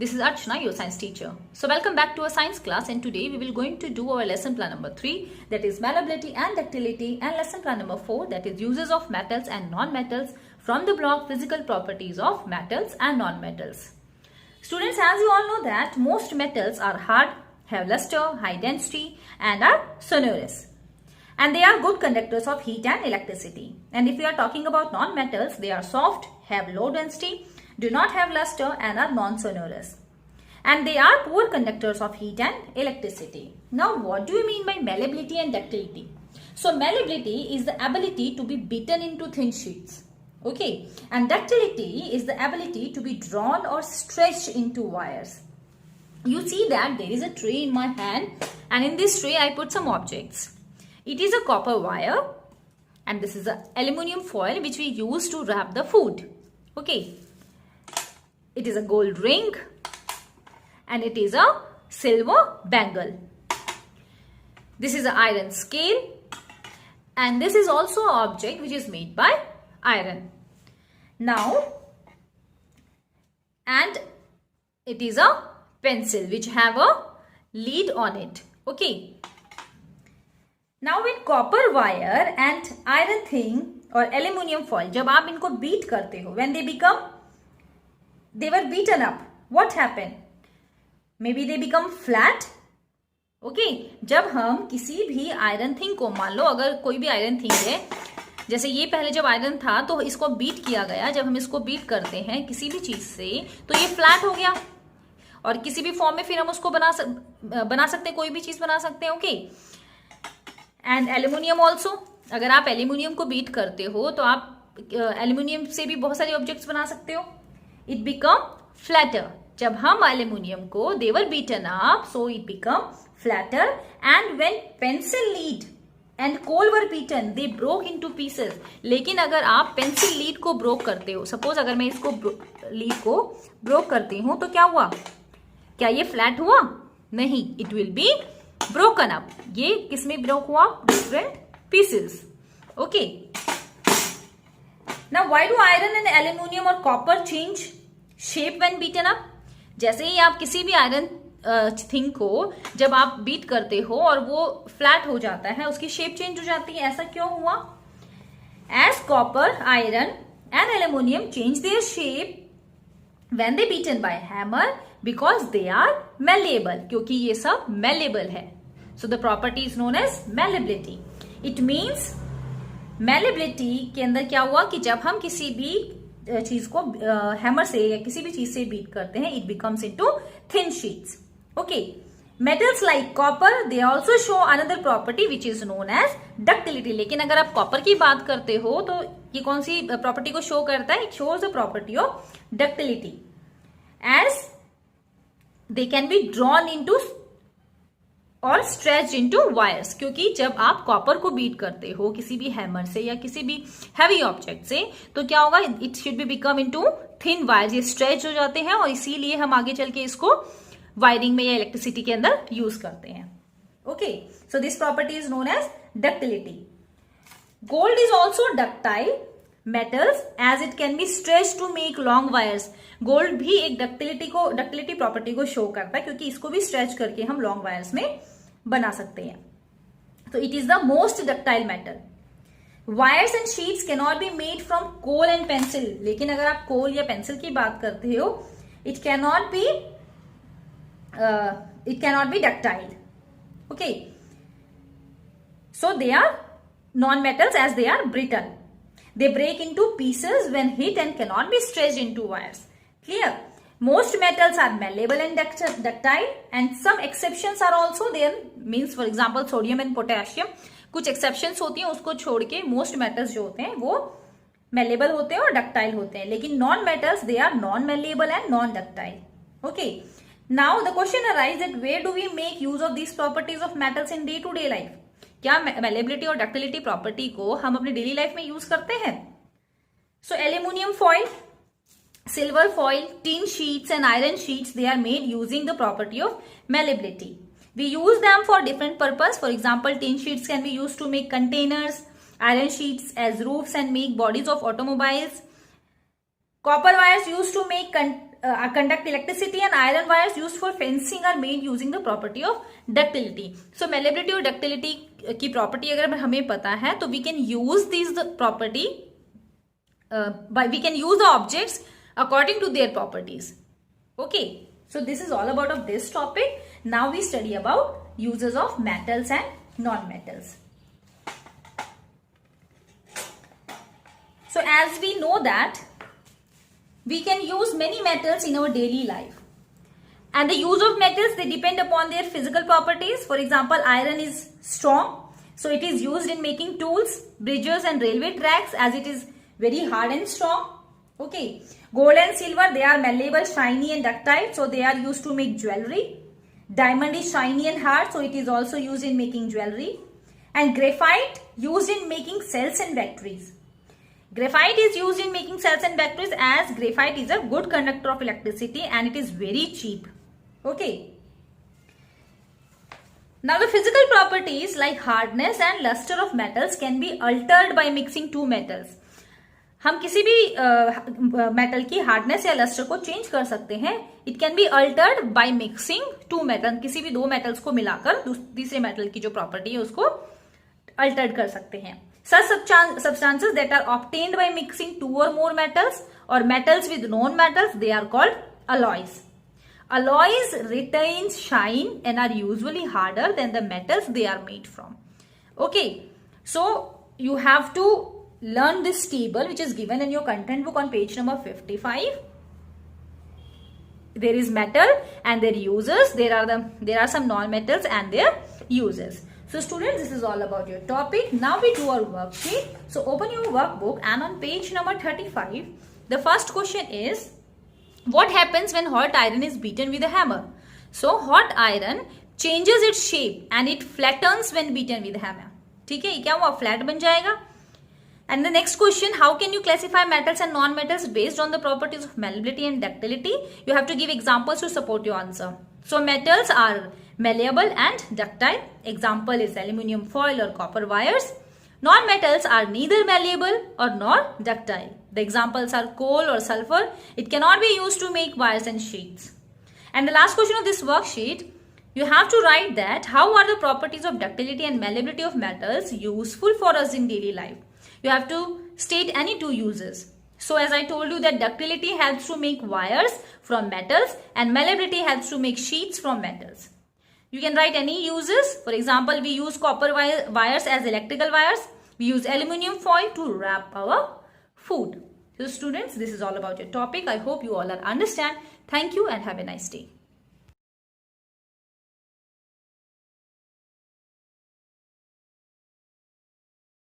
This is Archana, your science teacher. So welcome back to our science class, and today we will going to do our lesson plan number 3, that is malleability and ductility, and lesson plan number 4, that is uses of metals and non-metals from the block physical properties of metals and non-metals. Students, as you all know that most metals are hard, have luster, high density and are sonorous. And they are good conductors of heat and electricity. And if we are talking about non-metals, they are soft, have low density, do not have luster and are non-sonorous. And they are poor conductors of heat and electricity. Now, what do you mean by malleability and ductility? So, malleability is the ability to be beaten into thin sheets. Okay. And ductility is the ability to be drawn or stretched into wires. You see that there is a tray in my hand, and in this tray I put some objects. It is a copper wire, and this is an aluminium foil which we use to wrap the food. Okay. It is a gold ring, and it is a silver bangle. This is an iron scale, and this is also an object which is made by iron. Now, and it is a pencil which have a lead on it. Okay. Now, with copper wire and iron thing or aluminium foil, जब आप इनको beat करते हो, when they were beaten up, what happened? Maybe they become flat. Okay, जब हम किसी भी iron thing को, मान लो अगर कोई भी आयरन थिंग है, जैसे ये पहले जब आयरन था तो इसको बीट किया गया, जब हम इसको बीट करते हैं किसी भी चीज से तो ये फ्लैट हो गया, और किसी भी फॉर्म में फिर हम उसको बना सकते हैं, कोई भी चीज बना सकते हैं. ओके. एंड एल्यूमिनियम ऑल्सो, अगर आप एल्यूमिनियम को बीट करते हो तो आप एल्यूमिनियम से भी बहुत सारे ऑब्जेक्ट्स बना सकते हो. It become flatter. जब हम एल्यूमिनियम को, they were beaten up, so it become flatter. And when pencil lead and coal were beaten, they broke into pieces. लेकिन अगर आप पेंसिल लीड को ब्रोक करते हो, सपोज अगर मैं इसको लीड को ब्रोक करती हूं तो क्या हुआ? क्या ये फ्लैट हुआ? नहीं, it will be broken up. ये किसमें ब्रोक हुआ? Different pieces. Okay. Now why do iron and aluminium और copper change shape when beaten up? जैसे ही आप किसी भी आयरन थिंग को जब आप बीट करते हो और वो फ्लैट हो जाता है, उसकी शेप चेंज हो जाती है. ऐसा क्यों हुआ? As copper, iron and aluminium change their shape when they beaten by hammer because they are malleable, क्योंकि ये सब malleable है. So the property is known as malleability. It means malleability के अंदर क्या हुआ कि जब हम किसी भी चीज को हैमर से या किसी भी चीज से बीट करते हैं, it becomes into thin sheets. Okay. Metals like copper, they also show another property which is known as ductility. लेकिन अगर आप कॉपर की बात करते हो तो ये कौन सी प्रॉपर्टी को शो करता है? It shows the property of ductility as they can be drawn into और स्ट्रेच इनटू वायर्स. क्योंकि जब आप कॉपर को बीट करते हो किसी भी हैमर से या किसी भी हैवी ऑब्जेक्ट से, तो क्या होगा? It should be become into thin wires. ये स्ट्रेच हो जाते हैं और इसीलिए हम आगे चल के इसको वायरिंग में या इलेक्ट्रिसिटी के अंदर यूज करते हैं. Okay. So this property is known as ductility. Gold is also ductile metals as it can be stretched to make long wires. Gold भी एक डक्टिलिटी प्रॉपर्टी को शो करता है, क्योंकि इसको भी स्ट्रेच करके हम लॉन्ग वायर्स में बना सकते हैं. तो it is the most ductile metal. Wires and sheets can not be made from coal and pencil. लेकिन अगर आप कोल या पेंसिल की बात करते हो, it can not be ductile. Okay. So they are non metals as they are brittle. They break into pieces when hit and cannot be stretched into wires. Clear? Most metals are malleable and ductile, and some exceptions are also there. Means for example sodium and potassium. कुछ exceptions होती हैं, उसको छोड़ के most metals जो होते हैं वो malleable होते हैं और ductile होते हैं. लेकिन non metals, they are non malleable and non ductile. Okay. Now the question arises that where do we make use of these properties of metals in day to day life? क्या malleability और ductility property को हम अपने daily life में use करते हैं? So aluminium foil, silver foil, tin sheets and iron sheets, they are made using the property of malleability. We use them for different purpose. For example, tin sheets can be use to make containers, iron sheets as roofs and make bodies of automobiles. Copper wires used to make conduct electricity, and iron wires used for fencing are made using the property of ductility. So malleability और ductility की property अगर हमें पता है तो we can use these property we can use the objects according to their properties. Okay, so this is all about of this topic. Now we study about uses of metals and non-metals. So as we know that we can use many metals in our daily life, and the use of metals, they depend upon their physical properties. For example, iron is strong, so it is used in making tools, bridges and railway tracks, as it is very hard and strong. Okay, gold and silver, they are malleable, shiny and ductile, so they are used to make jewelry. Diamond is shiny and hard, so it is also used in making jewelry. And graphite, used in making cells and batteries. Graphite is used in making cells and batteries, as graphite is a good conductor of electricity and it is very cheap. Okay. Now the physical properties like hardness and luster of metals can be altered by mixing two metals. हम किसी भी metal की hardness या lustre को change कर सकते हैं. It can be altered by mixing two metal. किसी भी दो मेटल्स को मिलाकर तीसरे मेटल की जो प्रॉपर्टी है उसको अल्टर्ड कर सकते हैं. Such substances that are obtained by mixing two or more metals or metals with non-metals, they are called alloys. Alloys retain shine and are usually harder than the metals they are made from. Okay, so you have to learn this table which is given in your content book on page number 55. There is metal and their uses. There are some non-metals and their uses. So students, this is all about your topic. Now we do our worksheet. So open your workbook and on page number 35, the first question is, what happens when hot iron is beaten with a hammer? So hot iron changes its shape and it flattens when beaten with a hammer. ठीक है, क्या हुआ? Flat बन जाएगा. And the next question, how can you classify metals and non-metals based on the properties of malleability and ductility? You have to give examples to support your answer. So metals are malleable and ductile. Example is aluminium foil or copper wires. Non-metals are neither malleable or nor ductile. The examples are coal or sulfur. It cannot be used to make wires and sheets. And the last question of this worksheet, you have to write that how are the properties of ductility and malleability of metals useful for us in daily life. You have to state any two uses. So as I told you that ductility helps to make wires from metals and malleability helps to make sheets from metals. You can write any uses. For example, we use copper wires as electrical wires. We use aluminium foil to wrap our food. So students, this is all about your topic. I hope you all understand. Thank you and have a nice day.